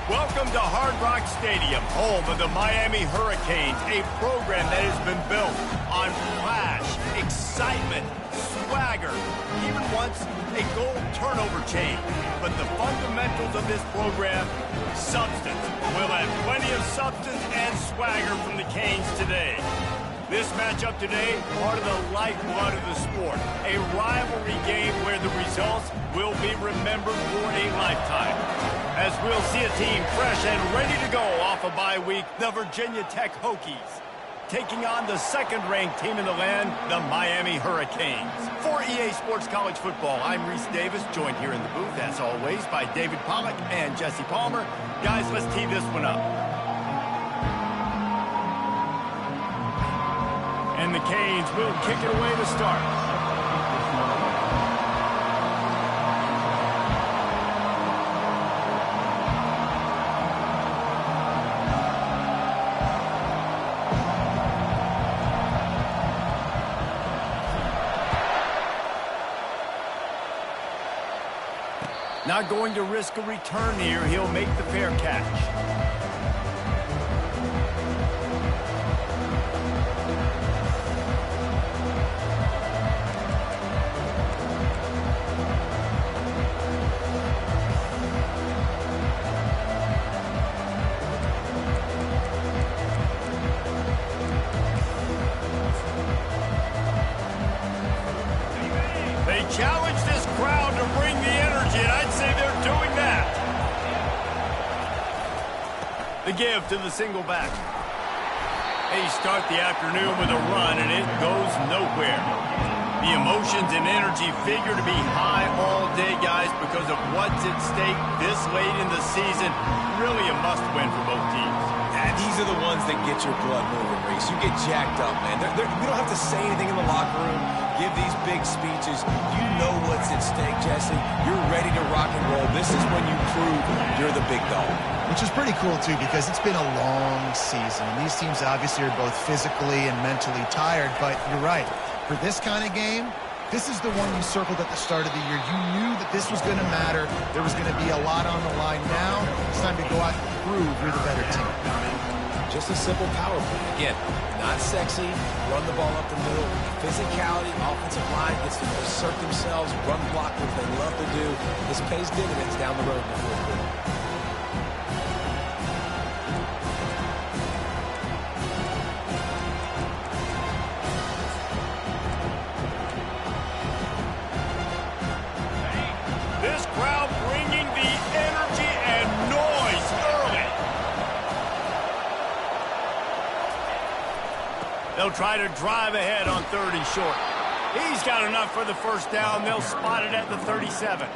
Welcome to Hard Rock Stadium, home of the Miami Hurricanes, a program that has been built on flash, excitement, swagger, even once a goal turnover chain. But the fundamentals of this program, substance. We'll have plenty of substance and swagger from the Canes today. This matchup today, part of the lifeblood of the sport. A rivalry game where the results will be remembered for a lifetime. As we'll see a team fresh and ready to go off a bye week, the Virginia Tech Hokies, taking on the second-ranked team in the land, the Miami Hurricanes. For EA Sports College Football, I'm Reese Davis, joined here in the booth, as always, by David Pollack and Jesse Palmer. Guys, let's tee this one up. And the Canes will kick it away to start. Not going to risk a return here. He'll make the fair catch. They challenge this crowd to bring the energy, and I'd say they're doing that. The give to the single back. They start the afternoon with a run, and it goes nowhere. The emotions and energy figure to be high all day, guys, because of what's at stake this late in the season. Really a must-win for both teams. And these are the ones that get your blood moving, Reese. You get jacked up, man. We don't have to say anything in the locker room, give these big speeches. You know what's at stake, Jesse. You're ready to rock and roll. This is when you prove you're the big dog. Which is pretty cool, too, because it's been a long season. These teams obviously are both physically and mentally tired, but you're right. For this kind of game, this is the one you circled at the start of the year. You knew that this was going to matter. There was going to be a lot on the line. Now it's time to go out and prove you're the better team. Just a simple power play. Again, not sexy, run the ball up the middle. Physicality, offensive line gets to assert themselves, run block, which they love to do. This pays dividends down the road in the fourth quarter. This crowd bringing the energy and noise early. They'll try to drive ahead on 3rd and short. He's got enough for the first down. They'll spot it at the 37.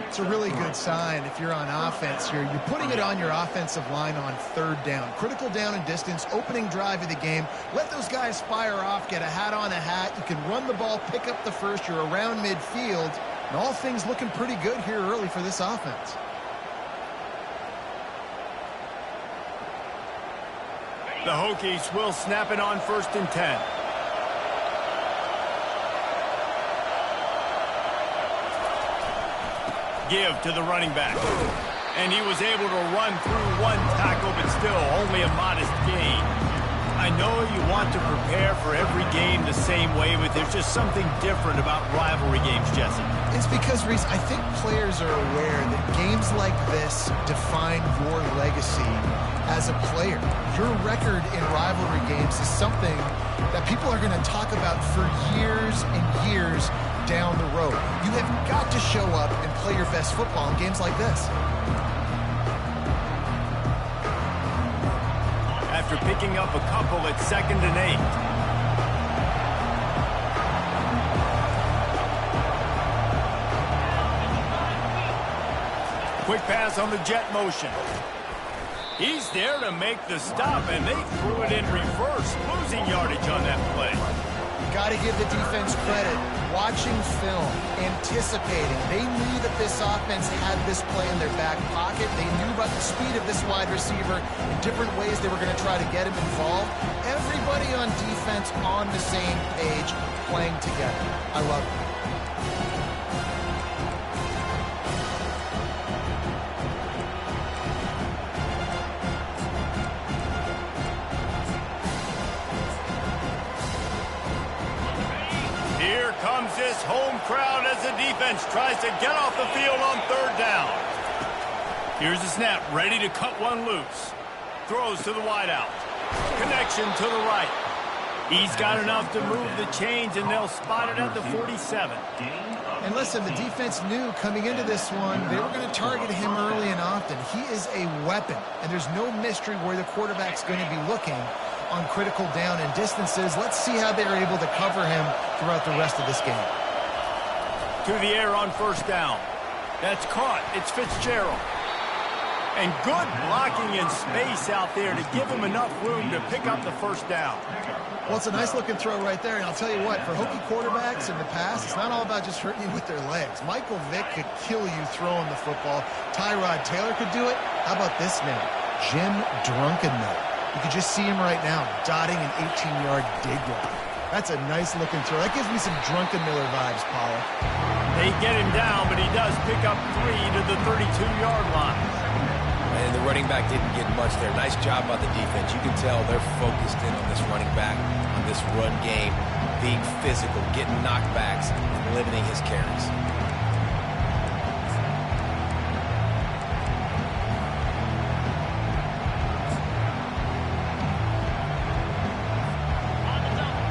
It's a really good sign if you're on offense here. You're putting it on your offensive line on 3rd down. Critical down and distance, opening drive of the game. Let those guys fire off, get a hat on a hat. You can run the ball, pick up the first. You're around midfield. And all things looking pretty good here early for this offense. The Hokies will snap it on 1st and 10. Give to the running back. And he was able to run through one tackle, but still only a modest gain. I know you want to prepare for every game the same way, but there's just something different about rivalry games, Jesse. It's because, Reese, I think players are aware that games like this define your legacy as a player. Your record in rivalry games is something that people are going to talk about for years and years down the road. You have got to show up and play your best football in games like this. After picking up a couple at 2nd and 8. Quick pass on the jet motion. He's there to make the stop, and they threw it in reverse, losing yardage on that play. Got to give the defense credit. Watching film, anticipating. They knew that this offense had this play in their back pocket. They knew about the speed of this wide receiver in different ways they were going to try to get him involved. Everybody on defense on the same page, playing together. I love it. defense tries to get off the field on third down. Here's the snap, ready to cut one loose. Throws to the wideout. Connection to the right. He's got enough to move the chains, and they'll spot it at the 47. And listen, the defense knew coming into this one, they were going to target him early and often. He is a weapon, and there's no mystery where the quarterback's going to be looking on critical down and distances. Let's see how they're able to cover him throughout the rest of this game. To the air on first down. That's caught. It's Fitzgerald. And good blocking in space out there to give him enough room to pick up the first down. Well, it's a nice-looking throw right there, and I'll tell you what, for Hokie quarterbacks in the past, it's not all about just hurting you with their legs. Michael Vick could kill you throwing the football. Tyrod Taylor could do it. How about this man, Jim Druckenmiller? You can just see him right now, dotting an 18-yard dig route. That's a nice-looking throw. That gives me some Druckenmiller vibes, Pollock. They get him down, but he does pick up 3 to the 32-yard line. And the running back didn't get much there. Nice job by the defense. You can tell they're focused in on this running back, on this run game, being physical, getting knockbacks, and limiting his carries.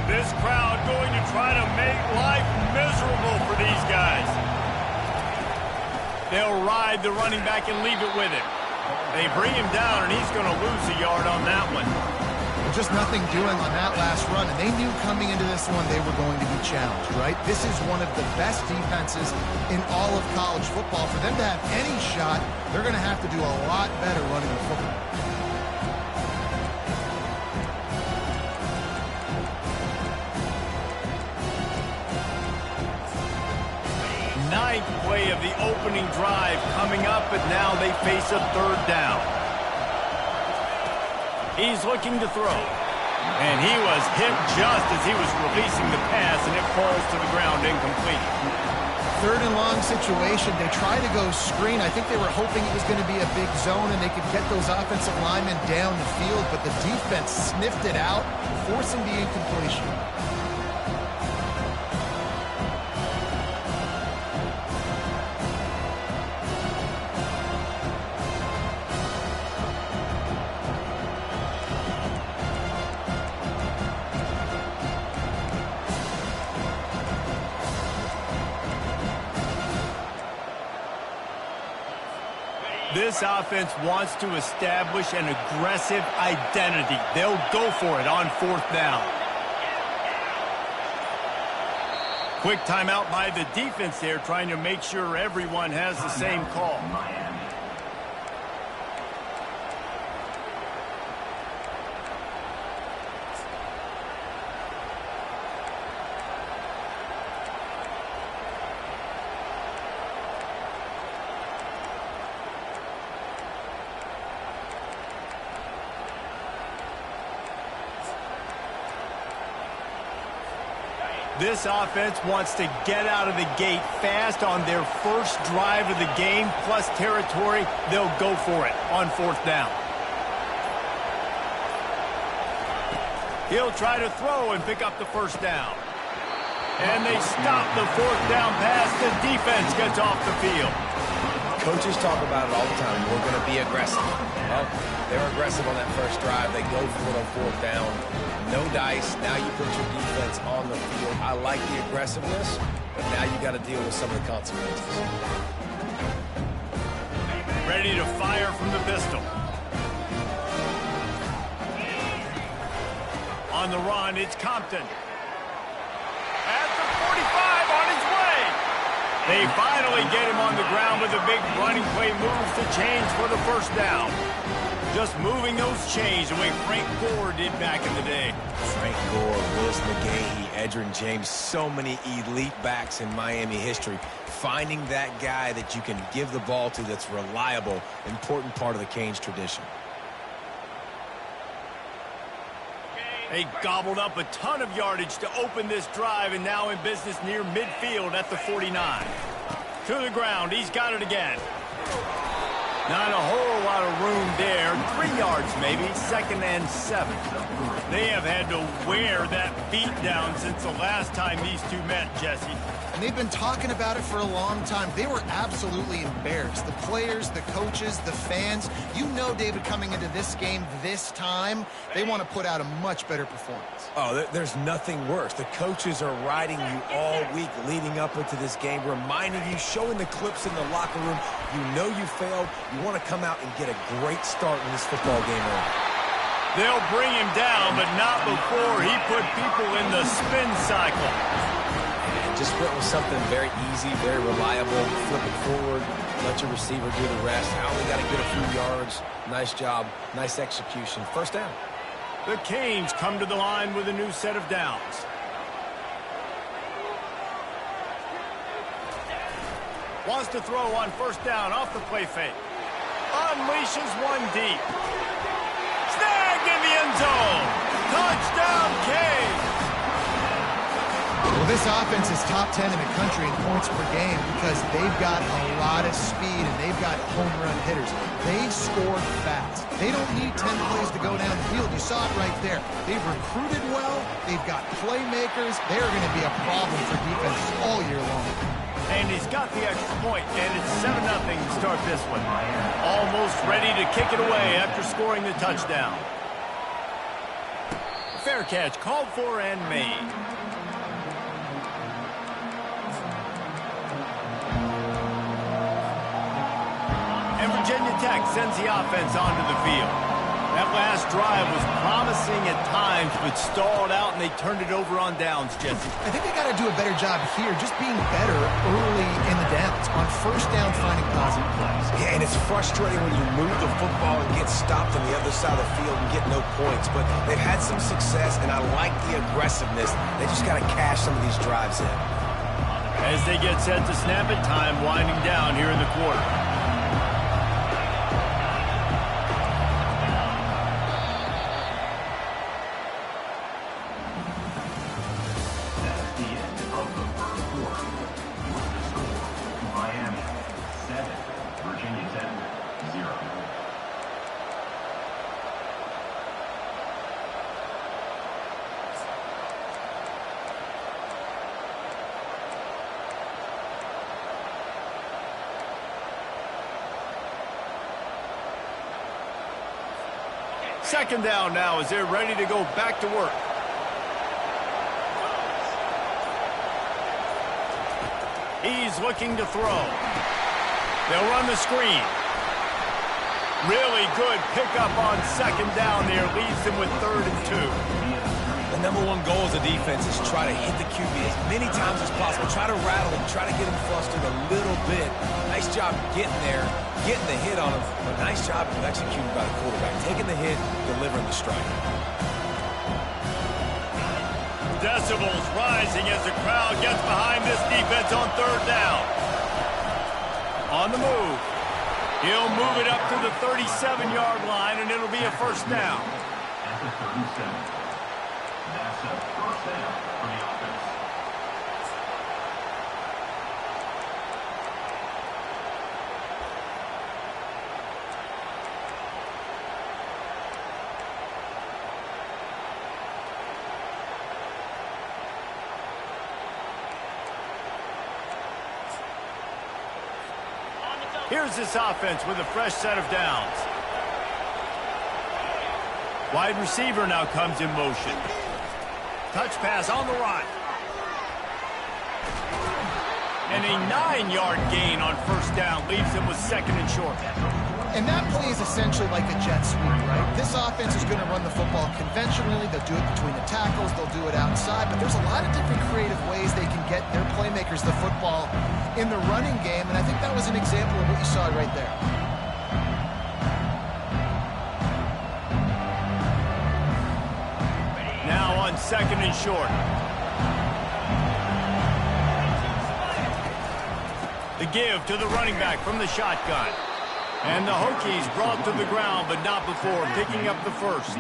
This crowd going to try to make life miserable for these guys. They'll ride the running back and leave it with him. They bring him down, and he's going to lose a yard on that one. Just nothing doing on that last run, and they knew coming into this one they were going to be challenged, right? This is one of the best defenses in all of college football. For them to have any shot, they're going to have to do a lot better running the football. Ninth play of the opening drive coming up, but now they face a third down. He's looking to throw. And he was hit just as he was releasing the pass, and it falls to the ground incomplete. Third and long situation. They try to go screen. I think they were hoping it was going to be a big zone and they could get those offensive linemen down the field, but the defense sniffed it out, forcing the incompletion. This offense wants to establish an aggressive identity. They'll go for it on fourth down. Quick timeout by the defense there, trying to make sure everyone has the same call. This offense wants to get out of the gate fast on their first drive of the game, plus territory. They'll go for it on fourth down. He'll try to throw and pick up the first down. And they stop the fourth down pass. The defense gets off the field. Coaches talk about it all the time. We're going to be aggressive. Well, they're aggressive on that first drive. They go for it on fourth down. No dice. Now you put your defense on the field. I like the aggressiveness, but now you got to deal with some of the consequences. Ready to fire from the pistol. On the run, it's Compton. At the 45, on his way. They finally get him on the ground with a big running play, moves the chains for the first down. Just moving those chains the way Frank Gore did back in the day. Frank Gore, Willis McGahee, Edgerrin James, so many elite backs in Miami history. Finding that guy that you can give the ball to that's reliable, important part of the Canes tradition. They gobbled up a ton of yardage to open this drive, and now in business near midfield at the 49. To the ground, he's got it again. Not a whole lot of room there. 3 yards maybe, 2nd and 7. They have had to wear that beat down since the last time these two met, Jesse. And they've been talking about it for a long time. They were absolutely embarrassed. The players, the coaches, the fans. You know, David, coming into this game this time, they want to put out a much better performance. Oh, there's nothing worse. The coaches are riding you all week leading up into this game, reminding you, showing the clips in the locker room. You know you failed. You want to come out and get a great start in this football game early. They'll bring him down, but not before he put people in the spin cycle. And just went with something very easy, very reliable. Flip it forward, let your receiver do the rest. Now we got to get a few yards. Nice job, nice execution. First down. The Canes come to the line with a new set of downs. Wants to throw on first down off the play fake. Unleashes one deep. Snagged in the end zone. Touchdown, Canes. Well, this offense is top 10 in the country in points per game because they've got a lot of speed and they've got home run hitters. They score fast. They don't need 10 plays to go down the field. You saw it right there. They've recruited well. They've got playmakers. They're going to be a problem for defense all year long. And he's got the extra point, and it's 7-0 to start this one. Almost ready to kick it away after scoring the touchdown. Fair catch called for and made. And Virginia Tech sends the offense onto the field. That last drive was promising at times, but stalled out, and they turned it over on downs, Jesse. I think they got to do a better job here, just being better early in the downs. On first down, finding positive plays. Yeah, and it's frustrating when you move the football and get stopped on the other side of the field and get no points. But they've had some success, and I like the aggressiveness. They just got to cash some of these drives in. As they get set to snap it, time winding down here in the quarter. Second down now as they're ready to go back to work. He's looking to throw. They'll run the screen. Really good pickup on second down there. Leaves them with 3rd and 2. The number one goal as a defense is try to hit the QB as many times as possible. Try to rattle him. Try to get him flustered a little bit. Nice job getting there, getting the hit on him. But nice job of executing by the quarterback. Taking the hit, delivering the strike. Decibels rising as the crowd gets behind this defense on 3rd down. On the move. He'll move it up to the 37-yard line, and it'll be a first down. At the 37. That's a first down for the offense. Here's this offense with a fresh set of downs. Wide receiver now comes in motion. Touch pass on the right. And a 9-yard gain on first down leaves him with 2nd and short. And that play is essentially like a jet sweep, right? This offense is going to run the football conventionally. They'll do it between the tackles. They'll do it outside. But there's a lot of different creative ways they can get their playmakers the football in the running game. And I think that was an example of what you saw right there. Now on 2nd and short. The give to the running back from the shotgun. And the Hokies brought to the ground, but not before picking up the first.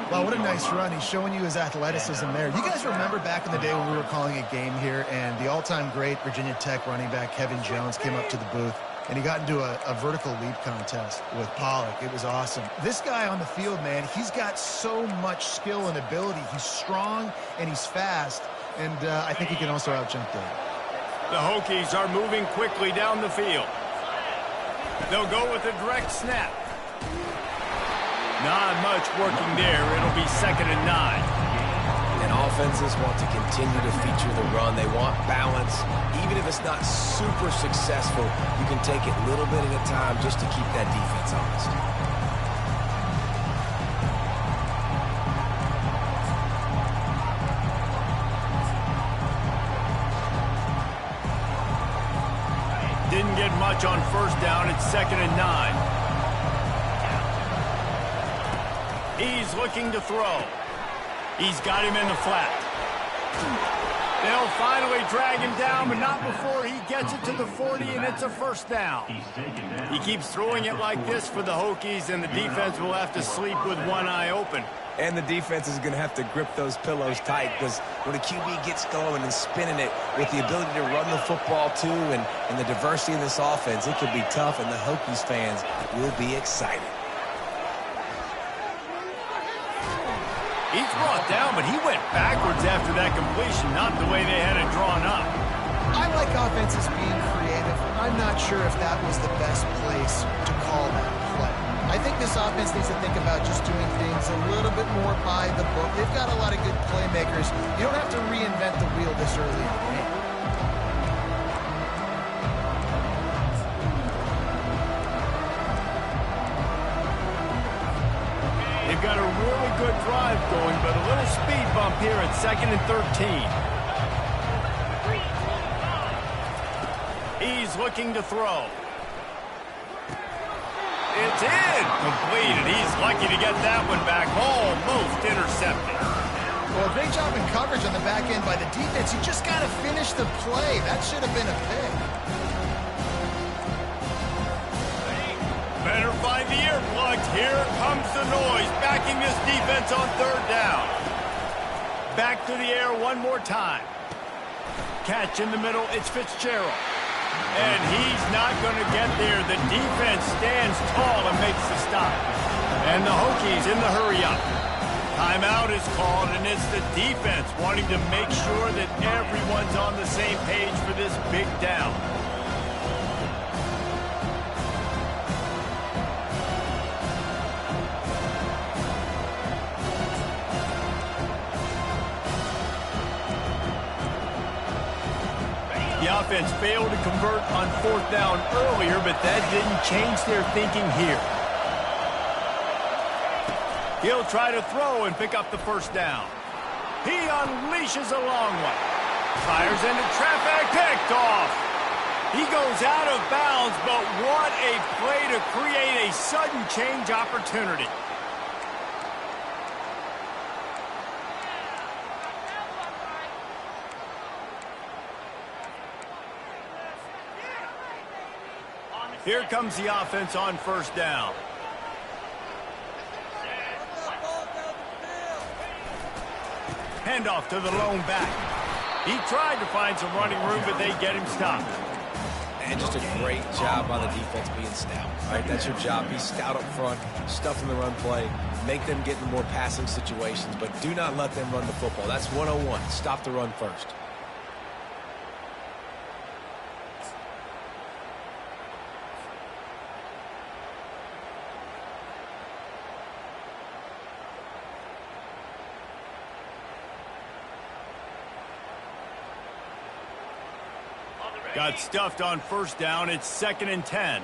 Wow, what a nice run. He's showing you his athleticism there. You guys remember back in the day when we were calling a game here and the all-time great Virginia Tech running back Kevin Jones came up to the booth and he got into a vertical leap contest with Pollock. It was awesome. This guy on the field, man, he's got so much skill and ability. He's strong and he's fast, and I think he can also out-jump Dave. The Hokies are moving quickly down the field. They'll go with a direct snap. Not much working there. It'll be 2nd and 9. And offenses want to continue to feature the run. They want balance. Even if it's not super successful, you can take it little bit at a time just to keep that defense honest. Didn't get much on 1st down. It's 2nd and 9. He's looking to throw. He's got him in the flat. They'll finally drag him down, but not before he gets it to the 40, and it's a 1st down. He keeps throwing it like this for the Hokies, and the defense will have to sleep with one eye open. And the defense is going to have to grip those pillows tight, because when a QB gets going and spinning it with the ability to run the football too and the diversity in this offense, it could be tough, and the Hokies fans will be excited. He's brought down, but he went backwards after that completion, not the way they had it drawn up. I like offenses being creative. I'm not sure if that was the best place to call that play. I think this offense needs to think about just doing things a little bit more by the book. They've got a lot of good playmakers. You don't have to reinvent the wheel this early in the game. They've got a really good drive going, but a little speed bump here at 2nd and 13. He's looking to throw. It's in. Completed. He's lucky to get that one back. Almost intercepted. Well, a great job in coverage on the back end by the defense. You just got to finish the play. That should have been a pick. Better find the earplugs. Here comes the noise, backing this defense on 3rd down. Back to the air one more time. Catch in the middle. It's Fitzgerald. And he's not going to get there. The defense stands tall and makes the stop. And the Hokies in the hurry-up. Timeout is called, and it's the defense wanting to make sure that everyone's on the same page for this big down. The offense failed to convert on 4th down earlier, but that didn't change their thinking here. He'll try to throw and pick up the 1st down. He unleashes a long one. Fires into traffic, picked off. He goes out of bounds, but what a play to create a sudden change opportunity. Here comes the offense on 1st down. Handoff to the lone back. He tried to find some running room, but they get him stopped. And just a great job on the defense being stout. All right, that's your job. Be stout up front, stuff in the run play, make them get in more passing situations, but do not let them run the football. That's 101. Stop the run first. Got stuffed on 1st down. It's 2nd and 10.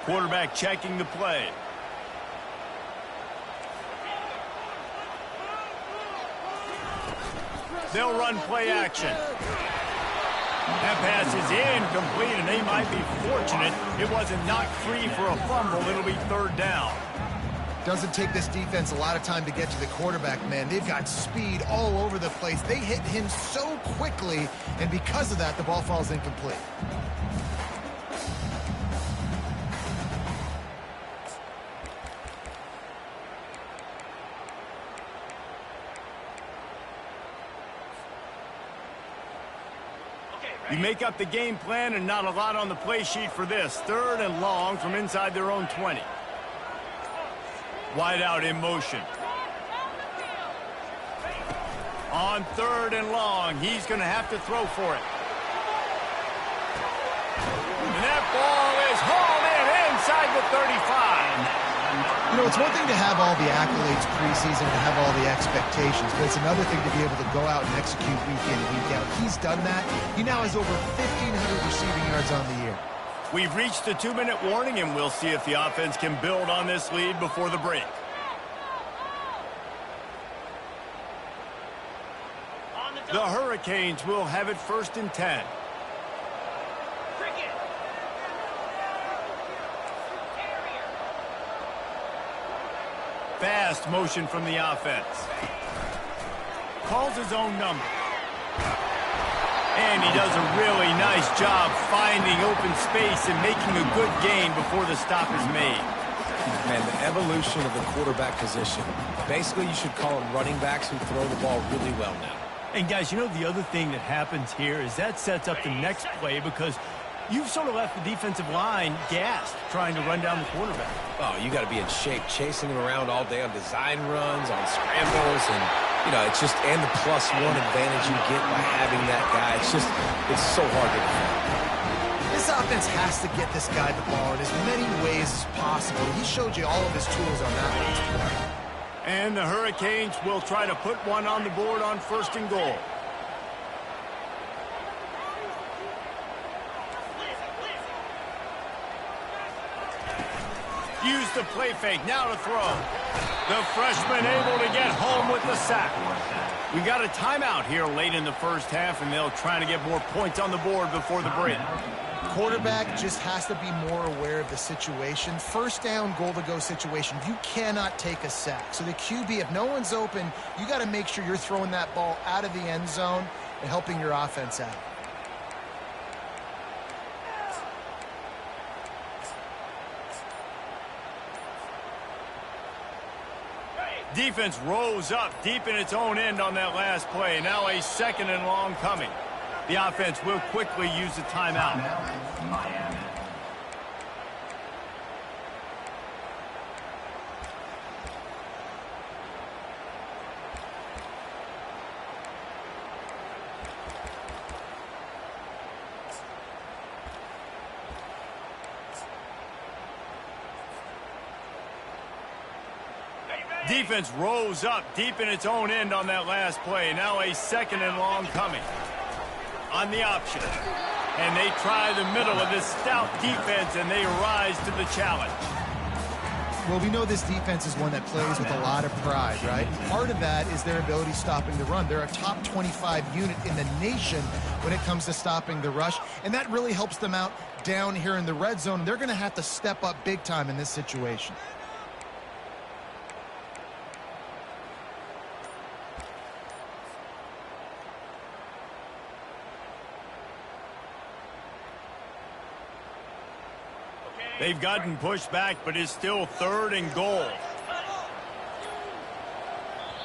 Quarterback checking the play. They'll run play action. That pass is incomplete, and they might be fortunate it wasn't knocked free for a fumble. It'll be 3rd down. Doesn't take this defense a lot of time to get to the quarterback, man. They've got speed all over the place. They hit him so quickly, and because of that, the ball falls incomplete. You make up the game plan, and not a lot on the play sheet for this. 3rd and long from inside their own 20. Wide out in motion. On 3rd and long, he's going to have to throw for it. And that ball is hauled in inside the 35. You know, it's one thing to have all the accolades preseason and have all the expectations, but it's another thing to be able to go out and execute week in and week out. He's done that. He now has over 1,500 receiving yards on the year. We've reached the 2-minute warning, and we'll see if the offense can build on this lead before the break. The Hurricanes will have it 1st and 10. Fast motion from the offense. Calls his own number. And he does a really nice job finding open space and making a good gain before the stop is made. Man, the evolution of the quarterback position. Basically, you should call them running backs who throw the ball really well now. And guys, you know the other thing that happens here is that sets up the next play because you've sort of left the defensive line gassed trying to run down the quarterback. Oh, you got to be in shape, chasing him around all day on design runs, on scrambles, and, you know, it's just, and the +1 advantage you get by having that guy. It's so hard to defend. This offense has to get this guy the ball in as many ways as possible. He showed you all of his tools on that last play. And the Hurricanes will try to put one on the board on 1st and goal. Use the play fake, now to throw. The freshman able to get home with the sack. We got a timeout here late in the first half, and they'll try to get more points on the board before the break. Quarterback just has to be more aware of the situation. 1st down, goal-to-go situation. You cannot take a sack. So the QB, if no one's open, you got to make sure you're throwing that ball out of the end zone and helping your offense out. Defense rose up deep in its own end on that last play. Now a 2nd and long coming. The offense will quickly use the timeout. Miami. Defense rose up deep in its own end on that last play. Now a 2nd and long coming. On the option. And they try the middle of this stout defense, and they rise to the challenge. Well, we know this defense is one that plays with a lot of pride, right? Part of that is their ability stopping the run. They're a top 25 unit in the nation when it comes to stopping the rush, and that really helps them out down here in the red zone. They're going to have to step up big time in this situation. They've gotten pushed back, but it's still 3rd and goal.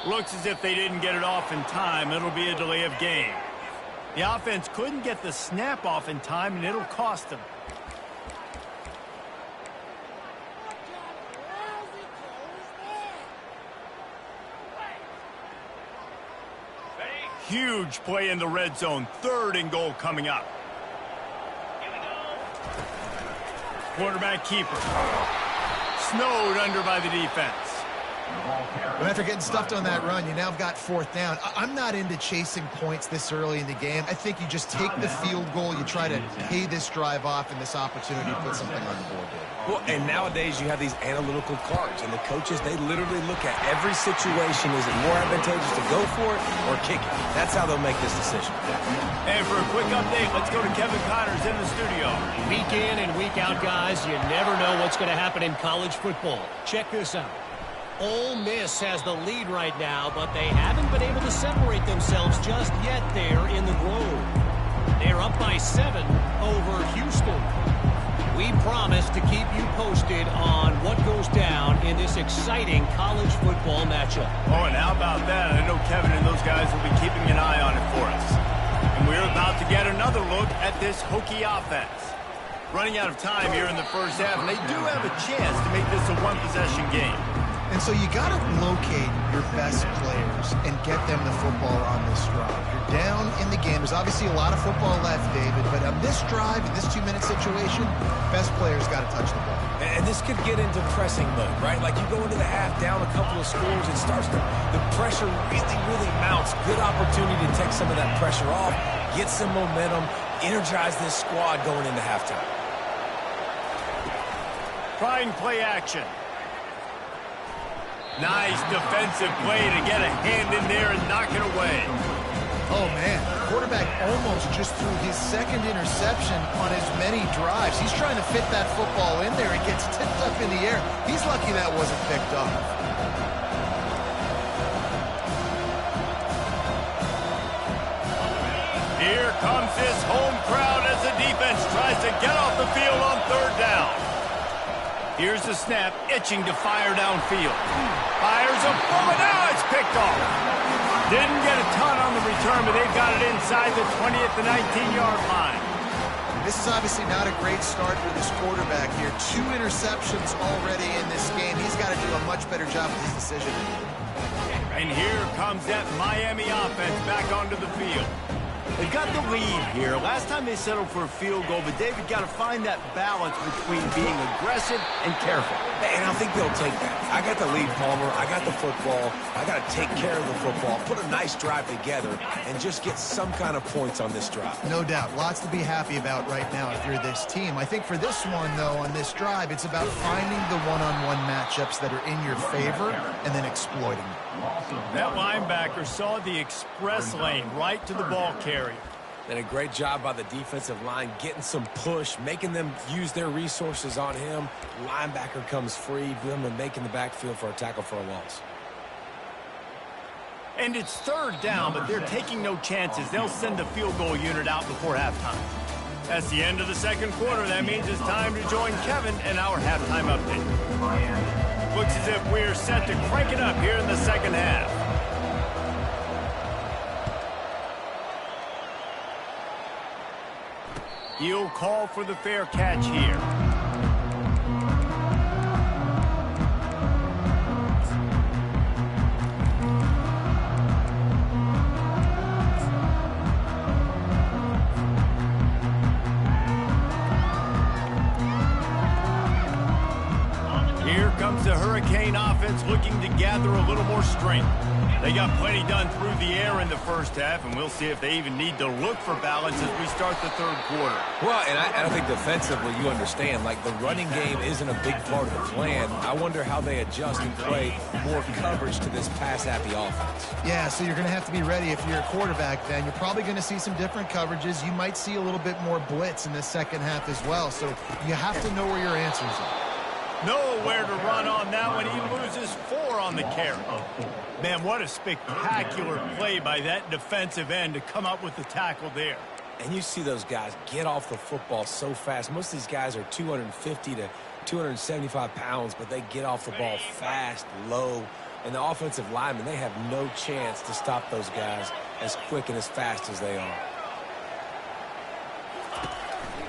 Looks as if they didn't get it off in time. It'll be a delay of game. The offense couldn't get the snap off in time, and it'll cost them. Huge play in the red zone. 3rd and goal coming up. Quarterback keeper. Snowed under by the defense. But after getting stuffed on that run, you now have got 4th down. I'm not into chasing points this early in the game. I think you just take the field goal. You try to pay this drive off and this opportunity to put something on the board. Well, and nowadays you have these analytical cards, and the coaches, they literally look at every situation. Is it more advantageous to go for it or kick it? That's how they'll make this decision. And for a quick update, let's go to Kevin Connors in the studio. Week in and week out, guys, you never know what's going to happen in college football. Check this out. Ole Miss has the lead right now, but they haven't been able to separate themselves just yet there in the Grove. They're up by 7 over Houston. We promise to keep you posted on what goes down in this exciting college football matchup. Oh, and how about that? I know Kevin and those guys will be keeping an eye on it for us. And we're about to get another look at this Hokie offense. Running out of time here in the first half, and they do have a chance to make this a one-possession game. And so you got to locate your best players and get them the football on this drive. You're down in the game. There's obviously a lot of football left, David, but on this drive, in this 2-minute situation, best players got to touch the ball. And this could get into pressing mode, right? Like you go into the half down a couple of scores, it starts to, the pressure really, really mounts. Good opportunity to take some of that pressure off, get some momentum, energize this squad going into halftime. Trying play action. Nice defensive play to get a hand in there and knock it away. Oh, man. The quarterback almost just threw his second interception on as many drives. He's trying to fit that football in there. It gets tipped up in the air. He's lucky that wasn't picked up. Here comes this home crowd as the defense tries to get off the field on third down. Here's the snap, itching to fire downfield. Fires a bullet, now it's picked off. Didn't get a ton on the return, but they've got it inside the 20 at the 19-yard line. This is obviously not a great start for this quarterback here. 2 interceptions already in this game. He's got to do a much better job with his decision. And here comes that Miami offense back onto the field. They've got the lead here. Last time they settled for a field goal, but David got to find that balance between being aggressive and careful. And I think they'll take that. I got the lead, Palmer. I got the football. I got to take care of the football, put a nice drive together, and just get some kind of points on this drive. No doubt. Lots to be happy about right now if you're this team. I think for this one, though, on this drive, it's about finding the one-on-one matchups that are in your favor and then exploiting them. That linebacker saw the express lane right to the ball carrier. And a great job by the defensive line getting some push, making them use their resources on him. Linebacker comes free, them and making the backfield for a tackle for a loss. And it's third down, but they're taking no chances. They'll send the field goal unit out before halftime. That's the end of the second quarter. That means it's time to join Kevin in our halftime update. Looks as if we're set to crank it up here in the second half. He'll call for the fair catch here. Here comes the Hurricane offense looking to gather a little more strength. They got plenty done through the air in the first half, and we'll see if they even need to look for balance as we start the third quarter. Well, and I think defensively you understand, like the running game isn't a big part of the plan. I wonder how they adjust and play more coverage to this pass-happy offense. Yeah, so you're going to have to be ready if you're a quarterback then. You're probably going to see some different coverages. You might see a little bit more blitz in the second half as well, so you have to know where your answers are. Nowhere to run on that one. He loses 4 on the carry. Man, what a spectacular play by that defensive end to come up with the tackle there. And you see those guys get off the football so fast. Most of these guys are 250 to 275 pounds, but they get off the ball fast, low. And the offensive linemen, they have no chance to stop those guys as quick and as fast as they are.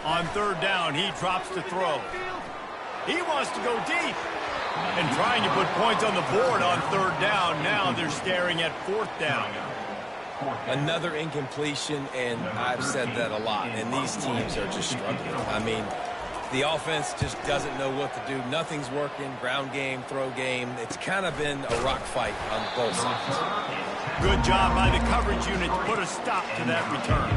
On third down, he drops to throw. He wants to go deep. And trying to put points on the board on third down. Now they're staring at fourth down. Another incompletion, and I've said that a lot, and these teams are just struggling. I mean, the offense just doesn't know what to do. Nothing's working. Ground game, throw game. It's kind of been a rock fight on both sides. Good job by the coverage unit to put a stop to that return.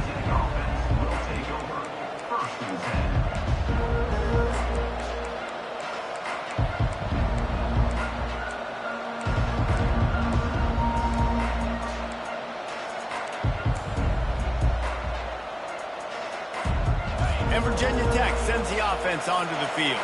And Virginia Tech sends the offense onto the field.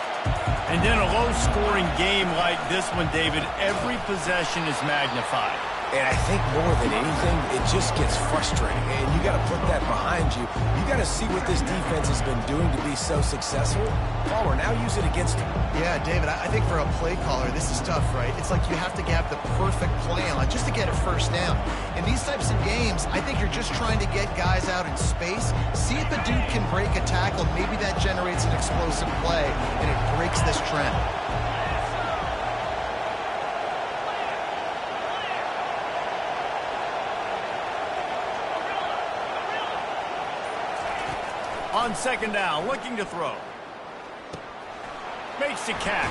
And in a low-scoring game like this one, David, every possession is magnified. And I think more than anything, it just gets frustrating. And you got to put that behind you. You got to see what this defense has been doing to be so successful. Palmer, now use it against them. Yeah, David, I think for a play caller, this is tough, right? It's like you have to have the perfect plan on just to get a first down. In these types of games, I think you're just trying to get guys out in space, see if a dude can break a tackle. Maybe that generates an explosive play, and it breaks this trend. on second down, looking to throw. Makes the catch.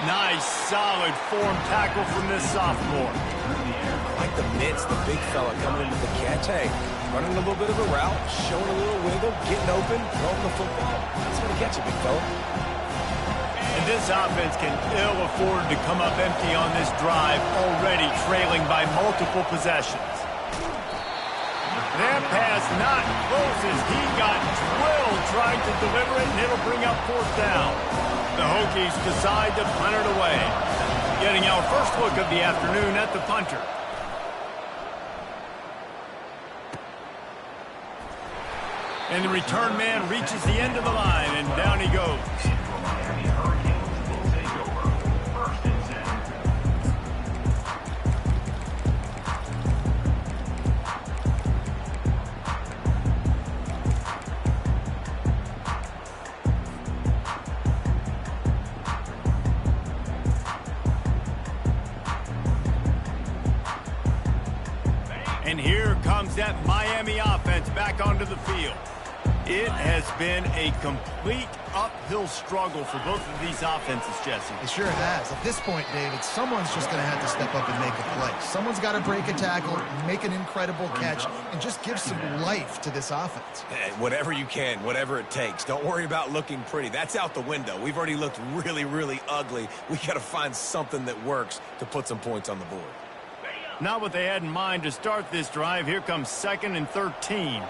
Nice, solid form tackle from this sophomore. I like the mitts, the big fella coming in with the catch. Hey, running a little bit of a route, showing a little wiggle, getting open, throwing the football. That's going to get you, big fella. And this offense can ill afford to come up empty on this drive, already trailing by multiple possessions. That pass not close as he got drilled trying to deliver it, and it'll bring up fourth down. The Hokies decide to punt it away. Getting our first look of the afternoon at the punter. And the return man reaches the end of the line, and down he goes. Miami Hurricanes will take over. First and 10. And here comes that Miami offense back onto the field. It has been a complete uphill struggle for both of these offenses, Jesse. It sure has. At this point, David, someone's just going to have to step up and make a play. Someone's got to break a tackle, make an incredible catch, and just give some life to this offense. Hey, whatever you can, whatever it takes. Don't worry about looking pretty. That's out the window. We've already looked really, really ugly. We got to find something that works to put some points on the board. Not what they had in mind to start this drive. Here comes 2nd and 13.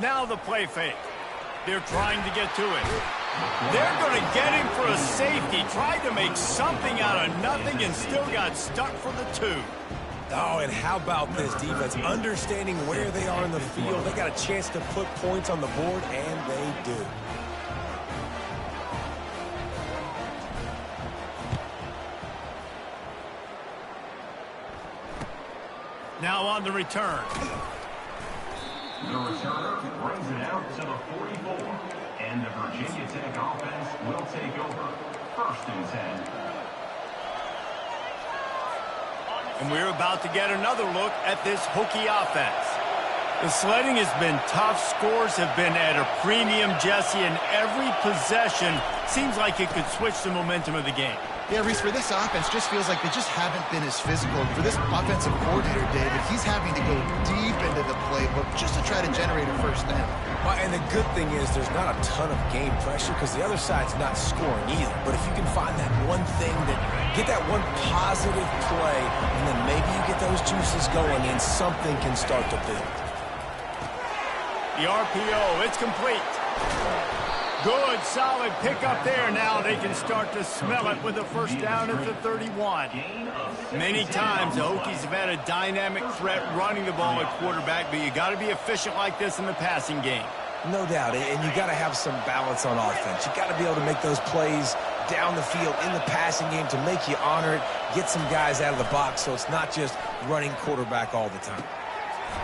Now the play fake. They're trying to get to it. They're going to get him for a safety. Tried to make something out of nothing and still got stuck for the 2. Oh, and how about this defense? Understanding where they are in the field. They got a chance to put points on the board, and they do. Now on the return. The returner brings it out to the 44. And the Virginia Tech offense will take over. First and 10. And we're about to get another look at this Hokie offense. The sledding has been tough. Scores have been at a premium, Jesse, and every possession seems like it could switch the momentum of the game. Yeah, Reese, for this offense, just feels like they just haven't been as physical. For this offensive coordinator, David, he's having to go deep into the playbook just to try to generate a first down. Well, and the good thing is there's not a ton of game pressure because the other side's not scoring either. But if you can find that one thing, get that one positive play, and then maybe you get those juices going and something can start to build. The RPO, it's complete. Good, solid pickup there. Now they can start to smell it with a first down at the 31. Many times the Hokies have had a dynamic threat running the ball at quarterback, but you got to be efficient like this in the passing game. No doubt, and you got to have some balance on offense. You got to be able to make those plays down the field in the passing game to make you honor it, get some guys out of the box so it's not just running quarterback all the time.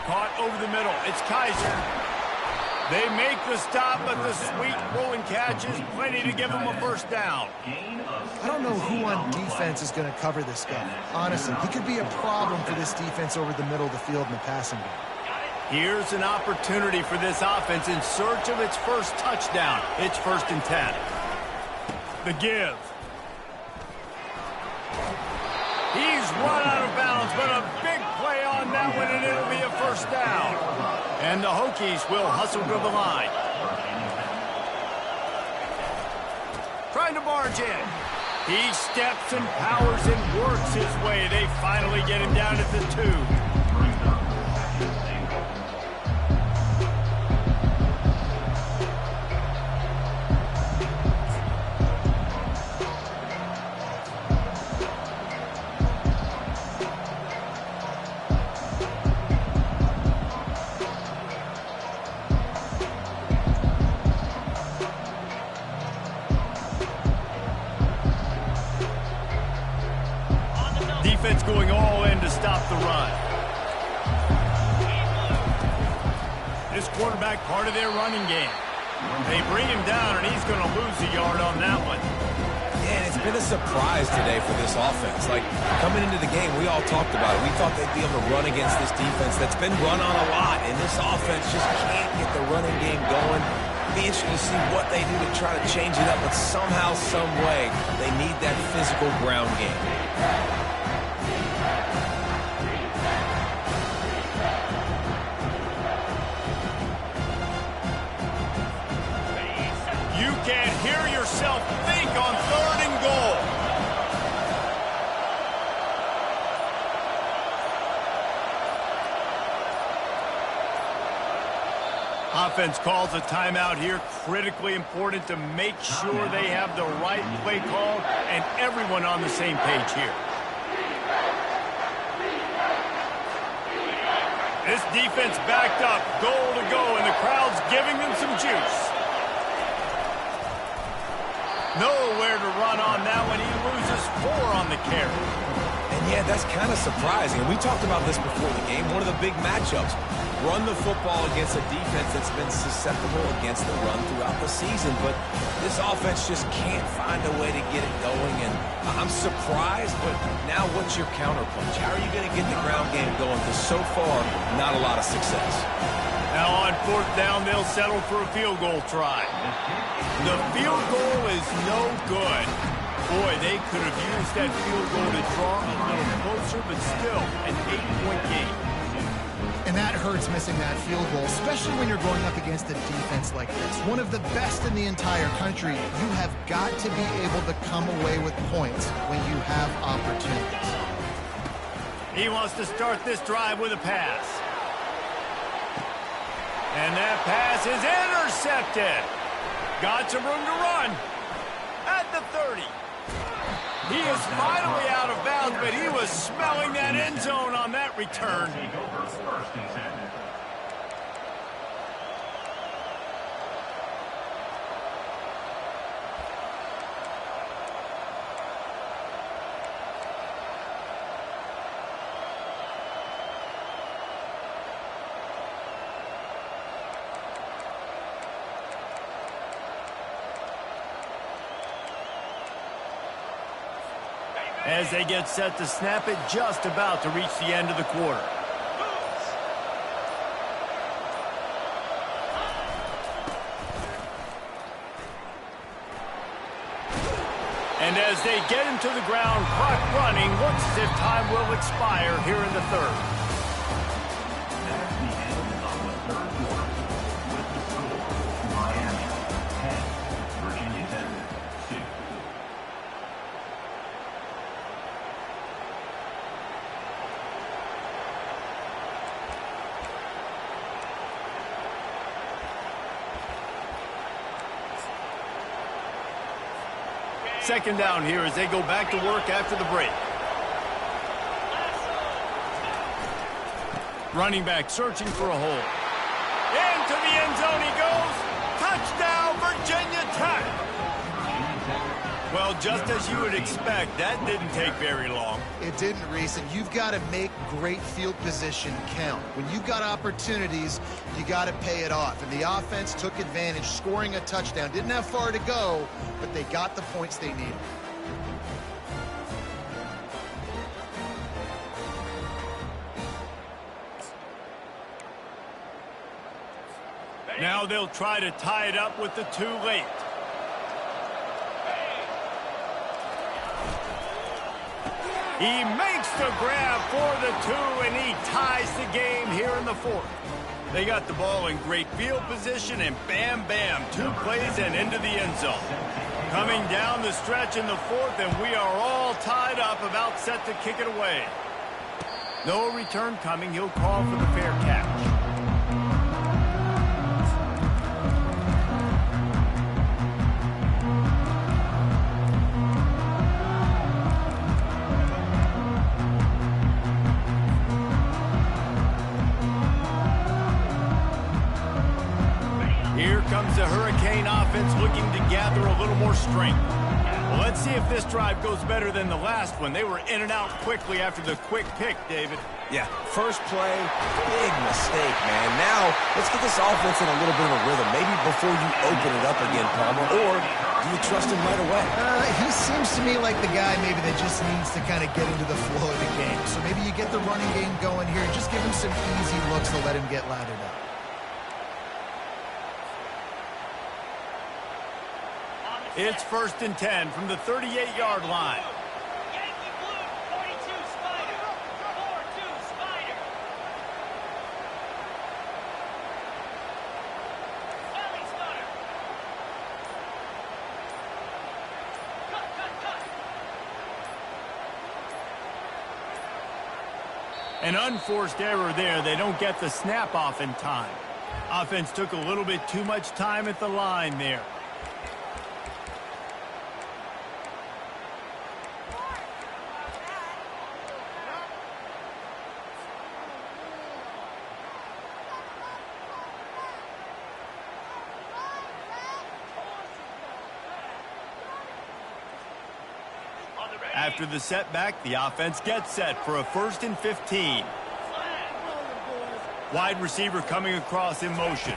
Caught over the middle. It's Kaiser. They make the stop, but the sweet rolling catch is plenty to give them a first down. I don't know who on defense is going to cover this guy. Honestly, he could be a problem for this defense over the middle of the field in the passing game. Here's an opportunity for this offense in search of its first touchdown. It's 1st and 10. The give. He's run out of bounds, but a big play on that one, and it'll be a first down. And the Hokies will hustle to the line. Trying to barge in. He steps and powers and works his way. They finally get him down at the 2. Defense going all in to stop the run. This quarterback part of their running game. They bring him down, and he's going to lose a yard on that one. Yeah, it's been a surprise today for this offense. Like, coming into the game, we all talked about it. We thought they'd be able to run against this defense that's been run on a lot, and this offense just can't get the running game going. Be interesting to see what they do to try to change it up, but somehow, some way, they need that physical ground game. You can't hear yourself think on 3rd and goal. Offense calls a timeout here. Critically important to make sure they have the right play call and everyone on the same page here. This defense backed up, goal to go, and the crowd's giving them some juice. Nowhere to run on that one. He loses 4 on the carry. And yeah, that's kind of surprising. We talked about this before the game. One of the big matchups. Run the football against a defense that's been susceptible against the run throughout the season. But this offense just can't find a way to get it going. And I'm surprised, but now what's your counterpunch? How are you going to get the ground game going? Because so far, not a lot of success. Now on 4th down, they'll settle for a field goal try. The field goal is no good. Boy, they could have used that field goal to draw a little closer, but still an 8-point game. And that hurts, missing that field goal, especially when you're going up against a defense like this. One of the best in the entire country. You have got to be able to come away with points when you have opportunities. He wants to start this drive with a pass. And that pass is intercepted. Got some room to run at the 30. He is finally out of bounds, but he was smelling that end zone on that return. Take over 1st and 10. As they get set to snap it, just about to reach the end of the quarter. And as they get him to the ground, clock running, looks as if time will expire here in the 3rd. That's the end of the 3rd quarter. With the score, Miami 10, Virginia Tech 2. Second down here as they go back to work after the break. Running back searching for a hole. Into the end zone he goes. Touchdown, Virginia Tech. Well, just as you would expect, that didn't take very long. It didn't, Reese, and you've got to make great field position count. When you've got opportunities, you got to pay it off. And the offense took advantage, scoring a touchdown. Didn't have far to go, but they got the points they needed. Now they'll try to tie it up with the 2 late. He makes the grab for the 2, and he ties the game here in the 4th. They got the ball in great field position, and bam, bam, 2 plays and into the end zone. Coming down the stretch in the 4th, and we are all tied up, about set to kick it away. No return coming. He'll call for the fair catch. Here comes the Hurricane offense looking to gather a little more strength. Well, let's see if this drive goes better than the last one. They were in and out quickly after the quick pick, David. Yeah, first play, big mistake, man. Now, let's get this offense in a little bit of a rhythm. Maybe before you open it up again, Palmer, or Do you trust him right away? He seems to me like the guy maybe that just needs to kind of get into the flow of the game. So maybe you get the running game going here and just give him some easy looks to let him get lathered up. It's 1st and 10 from the 38-yard line. Yankee Blue, 42 Spider. 4-2 Spider. Smelly Stunner. Cut. An unforced error there. They don't get the snap off in time. Offense took a little bit too much time at the line there. After the setback, the offense gets set for a 1st and 15. Wide receiver coming across in motion.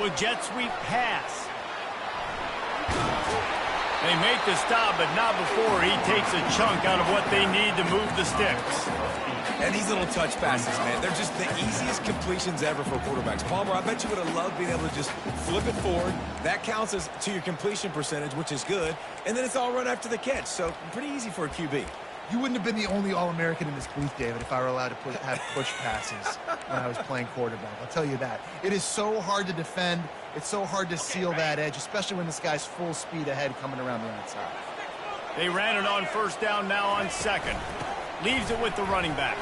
With jet sweep pass. They make the stop, but not before he takes a chunk out of what they need to move the sticks. And these little touch passes, man, they're just the easiest completions ever for quarterbacks. Palmer, I bet you would have loved being able to just flip it forward. That counts as to your completion percentage, which is good. And then it's all run after the catch, so pretty easy for a QB. You wouldn't have been the only All-American in this booth, David, if I were allowed to have push passes when I was playing quarterback. I'll tell you that. It is so hard to defend. It's so hard to seal that edge, especially when this guy's full speed ahead coming around the outside. They ran it on 1st down, now on 2nd. Leaves it with the running back.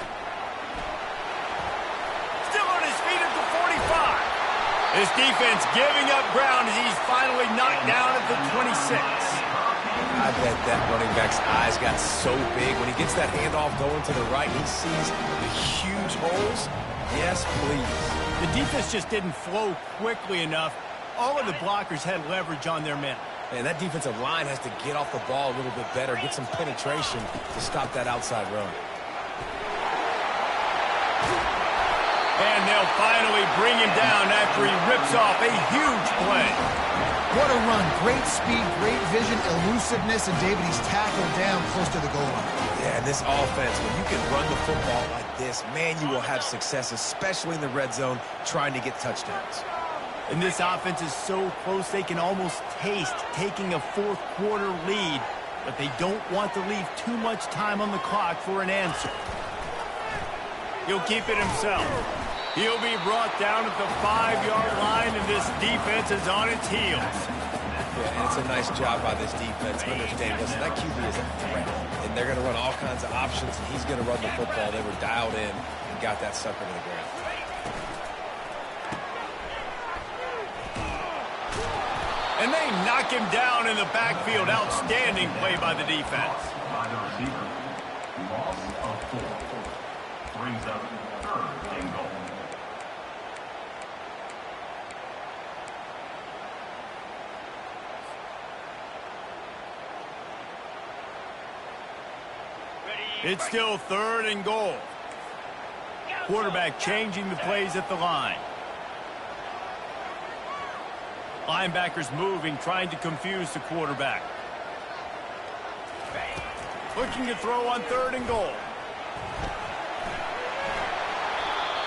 Still on his feet at the 45. This defense giving up ground as he's finally knocked down at the 26. I bet that running back's eyes got so big. When he gets that handoff going to the right, he sees the huge holes. Yes, please. The defense just didn't flow quickly enough. All of the blockers had leverage on their men. Man, that defensive line has to get off the ball a little bit better, get some penetration to stop that outside run. And they'll finally bring him down after he rips off a huge play. What a run. Great speed, great vision, elusiveness, and David, he's tackled down close to the goal line. Yeah, this offense, when you can run the football like this, man, you will have success, especially in the red zone, trying to get touchdowns. And this offense is so close they can almost taste taking a 4th quarter lead, but they don't want to leave too much time on the clock for an answer. He'll keep it himself. He'll be brought down at the 5-yard line, and this defense is on its heels. Yeah, and it's a nice job by this defense. Understand, listen, that QB is a threat, and they're going to run all kinds of options, and he's going to run the football. They were dialed in and got that sucker to the ground. And they knock him down in the backfield. Outstanding play by the defense. By the receiver. Loss of 4. Brings up 3rd and goal. It's still 3rd and goal. Quarterback changing the plays at the line. Linebackers moving, trying to confuse the quarterback. Looking to throw on 3rd and goal.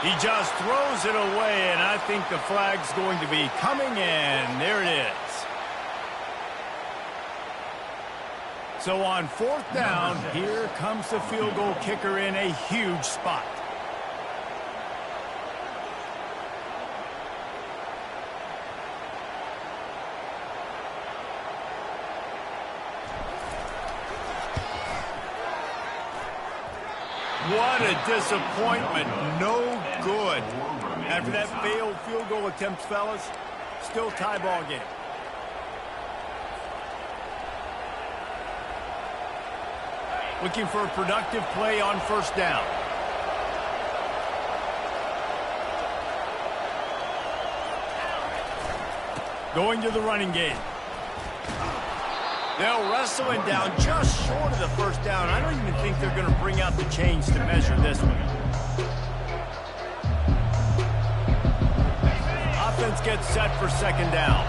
He just throws it away, and I think the flag's going to be coming in. There it is. So on 4th down, here comes the field goal kicker in a huge spot. What a disappointment. No good. After that failed field goal attempt, fellas, still tie ball game. Looking for a productive play on 1st down. Going to the running game. They'll wrestle him down just short of the 1st down. I don't even think they're going to bring out the chains to measure this one. Offense gets set for 2nd down.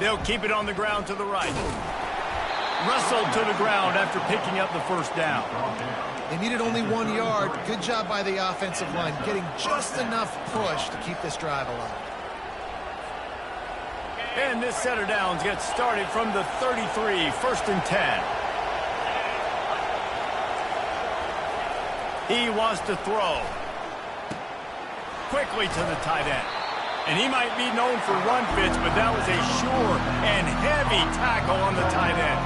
They'll keep it on the ground to the right. Wrestled to the ground after picking up the first down. They needed only 1 yard. Good job by the offensive line, getting just enough push to keep this drive alive. And this set of downs gets started from the 33, 1st and 10. He wants to throw. Quickly to the tight end. And he might be known for run fits, but that was a sure and heavy tackle on the tight end.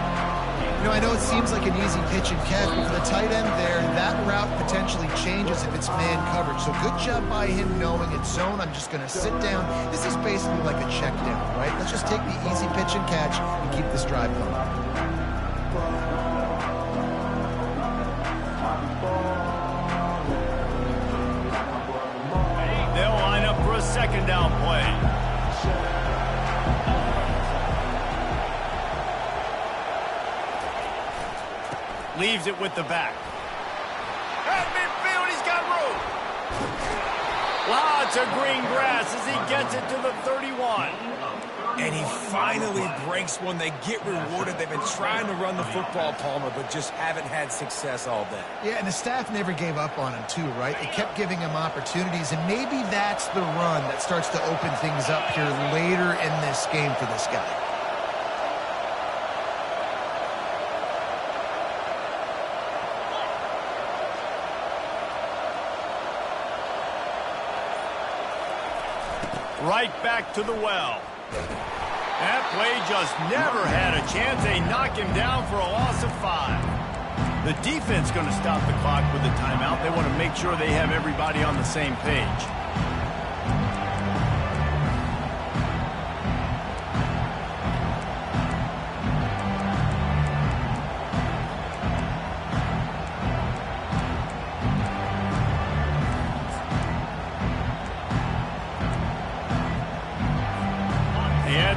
You know, I know it seems like an easy pitch and catch, but for the tight end there, that route potentially changes if it's man coverage. So good job by him knowing it's zone. I'm just going to sit down. This is basically like a check down, right? Let's just take the easy pitch and catch and keep this drive going. They'll line up for a second down play. Leaves it with the back. At midfield, he's got room. Lots of green grass as he gets it to the 31. And he finally breaks one. They get rewarded. They've been trying to run the football, Palmer, but just haven't had success all day. Yeah, and the staff never gave up on him, too, right? They kept giving him opportunities, and maybe that's the run that starts to open things up here later in this game for this guy. Right back to the well. That play just never had a chance. They knock him down for a loss of 5. The defense going to stop the clock with a timeout. They want to make sure they have everybody on the same page.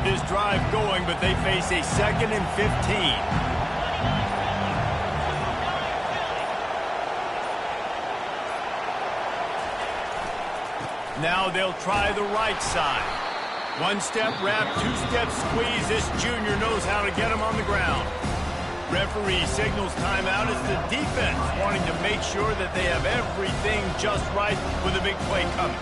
This drive going, but they face a 2nd and 15. Now they'll try the right side. 1-step wrap, 2-step squeeze. This junior knows how to get him on the ground. Referee signals timeout as the defense wanting to make sure that they have everything just right with a big play coming.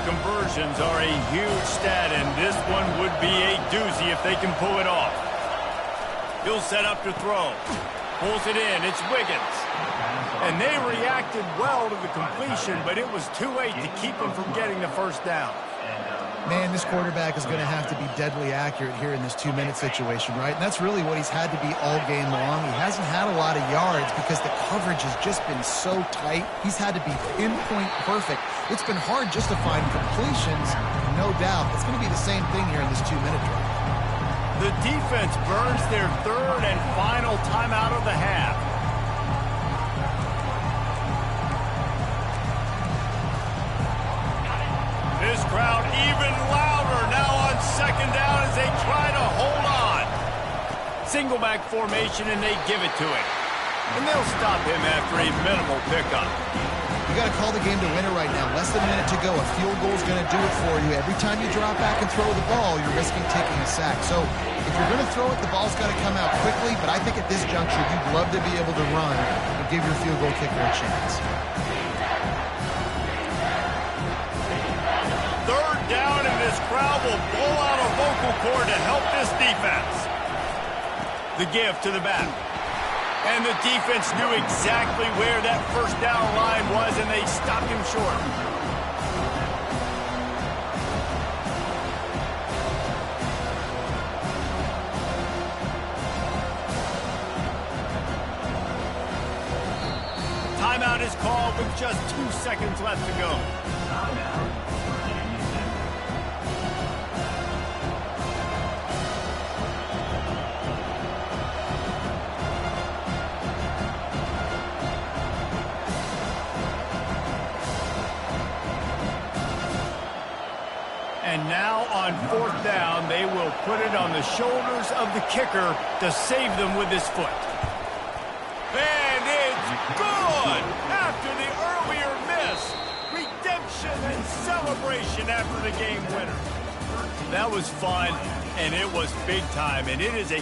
Conversions are a huge stat, and this one would be a doozy if they can pull it off. He'll set up to throw. Pulls it in. It's Wiggins. And they reacted well to the completion, but it was too late to keep them from getting the first down. Man, this quarterback is going to have to be deadly accurate here in this 2-minute situation, right? And that's really what he's had to be all game long. He hasn't had a lot of yards because the coverage has just been so tight. He's had to be pinpoint perfect. It's been hard just to find completions, no doubt. It's going to be the same thing here in this 2-minute drive. The defense burns their 3rd and final timeout of the half. This crowd even louder now on 2nd down as they try to hold on. Single back formation, and they give it to him. And they'll stop him after a minimal pickup. You got to call the game to win it right now. Less than a minute to go. A field goal is going to do it for you. Every time you drop back and throw the ball, you're risking taking a sack. So if you're going to throw it, the ball's got to come out quickly. But I think at this juncture, you'd love to be able to run and give your field goal kicker a chance. 3rd down, and this crowd will blow out a vocal cord to help this defense. The give to the back. And the defense knew exactly where that first down line was, and they stopped him short. Timeout is called with just 2 seconds left to go. And now on 4th down, they will put it on the shoulders of the kicker to save them with his foot. Good! After the earlier miss. Redemption and celebration after the game winner. That was fun, and it was big time, and it is a